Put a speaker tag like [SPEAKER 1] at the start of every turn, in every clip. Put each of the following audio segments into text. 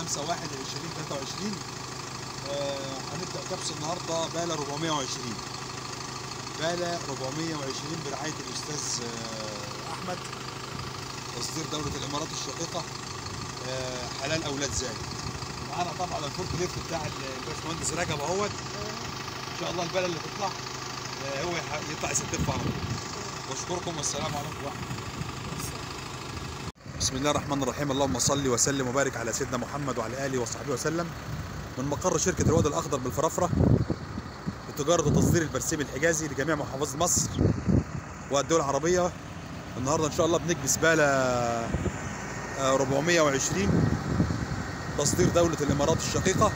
[SPEAKER 1] 5/1/2023. هنبدأ كبس النهارده بالة 420. بالة 420 برعاية الأستاذ أحمد، تصدير دولة الإمارات الشقيقة، حلال أولاد زايد. معانا طبعا الفورك ليفت بتاع الباشمهندس رجب اهوت. إن شاء الله البالة اللي تطلع هو يطلع يستلفها على طول. بشكركم والسلام عليكم ورحمة الله. بسم الله الرحمن الرحيم. اللهم صل وسلم وبارك على سيدنا محمد وعلى آله وصحبه وسلم. من مقر شركة الواد الأخضر بالفرافرة لتجارة وتصدير البرسيم الحجازي لجميع محافظات مصر والدول العربية. النهارده إن شاء الله بنكبس بالة 420 تصدير دولة الإمارات الشقيقة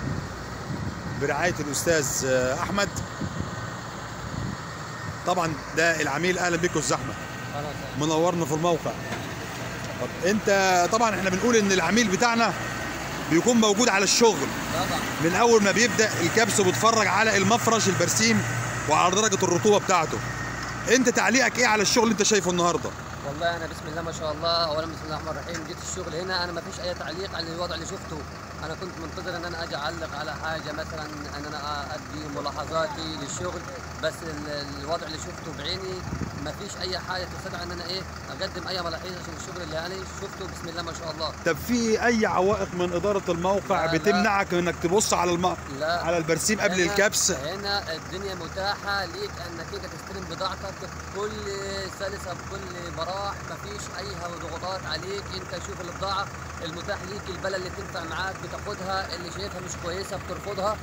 [SPEAKER 1] برعاية الأستاذ أحمد. طبعا ده العميل. أهلا بكم أستاذ أحمد، منورنا في الموقع. طب أنت طبعا احنا بنقول إن العميل بتاعنا بيكون موجود على الشغل طبعا من أول ما بيبدأ الكبس، وبيتفرج على المفرش البرسيم وعلى درجة الرطوبة بتاعته. أنت تعليقك إيه على الشغل اللي أنت شايفه النهارده؟
[SPEAKER 2] والله انا بسم الله ما شاء الله، اولا بسم الله الرحمن الرحيم. جيت الشغل هنا انا ما فيش اي تعليق على الوضع اللي شفته. انا كنت منتظر ان انا اجي اعلق على حاجه، مثلا ان انا ادي ملاحظاتي للشغل، بس الوضع اللي شفته بعيني ما فيش اي حاجه تستدعي ان انا اقدم اي ملاحظه عشان الشغل اللي انا شفته بسم الله ما شاء الله.
[SPEAKER 1] طب في اي عوائق من اداره الموقع بتمنعك من انك تبص على على البرسيم قبل الكبس؟
[SPEAKER 2] هنا الدنيا متاحه ليك انك انت تستلم بضاعتك بكل سلسه بكل براح، ما فيش اي ضغوطات عليك. انت شوف البضاعه المتاح ليك، البلة اللي تنفع معاك بتاخدها، اللي شايفها مش كويسه بترفضها،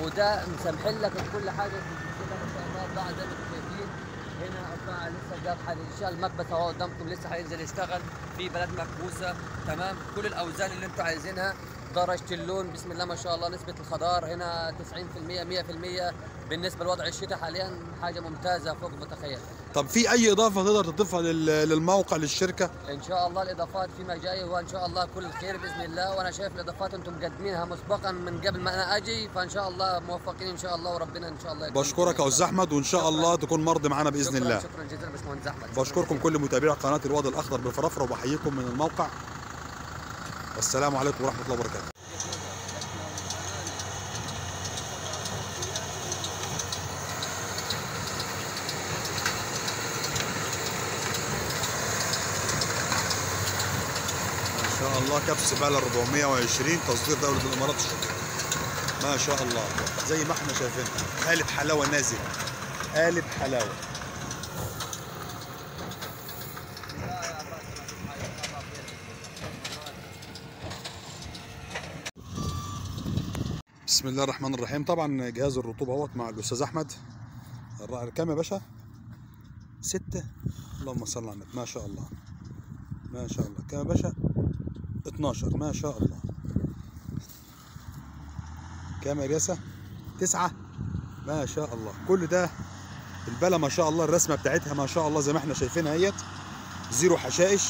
[SPEAKER 2] وده مسامحين لك كل حاجه. بسم الله ما شاء الله البضاعه زي ما انتم شايفين هنا، البضاعه لسه جارحه للشال. المكبس اهو قدامكم لسه هينزل يشتغل في بلد مكبوسه تمام. كل الاوزان اللي انتم عايزينها، درجه اللون بسم الله ما شاء الله، نسبه الخضار هنا 90% 100%. بالنسبه لوضع الشتاء حاليا حاجه ممتازه فوق المتخيل.
[SPEAKER 1] طب في اي اضافه تقدر تضيفها للموقع للشركه؟
[SPEAKER 2] ان شاء الله الاضافات فيما جاي، وان شاء الله كل الخير باذن الله. وانا شايف الاضافات انتم مقدمينها مسبقا من قبل ما انا اجي، فان شاء الله موفقين ان شاء الله، وربنا ان شاء الله يكون.
[SPEAKER 1] بشكرك يا استاذ احمد، وان شاء الله تكون مرضي معانا باذن الله.
[SPEAKER 2] شكرا جزيلا باشمهندس احمد.
[SPEAKER 1] بشكركم كل متابعي قناه الواد الاخضر بالفرافره، وبحييكم من الموقع. والسلام عليكم ورحمه الله وبركاته. ما شاء الله كبس بالة 420 تصدير دولة الإمارات الشقيقة. ما شاء الله زي ما احنا شايفين، قالب حلاوة نازل، قالب حلاوة. بسم الله الرحمن الرحيم. طبعا جهاز الرطوبة اهوت مع الأستاذ أحمد. كام يا باشا؟ 6. اللهم صل على النبي. ما شاء الله ما شاء الله. كام يا باشا؟ 12. ما شاء الله. كام يا رياسة؟ 9. ما شاء الله. كل ده البلة ما شاء الله، الرسمة بتاعتها ما شاء الله زي ما احنا شايفينها اهيت، زيرو حشائش،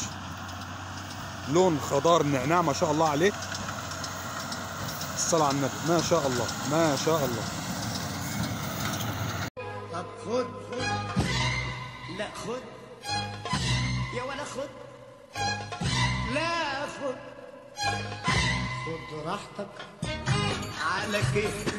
[SPEAKER 1] لون خضار نعناع ما شاء الله عليه. الصلاة على النبي. ما شاء الله ما شاء الله.
[SPEAKER 3] طب خد لا خد يا ولا خد لا خد راحتك على كيف.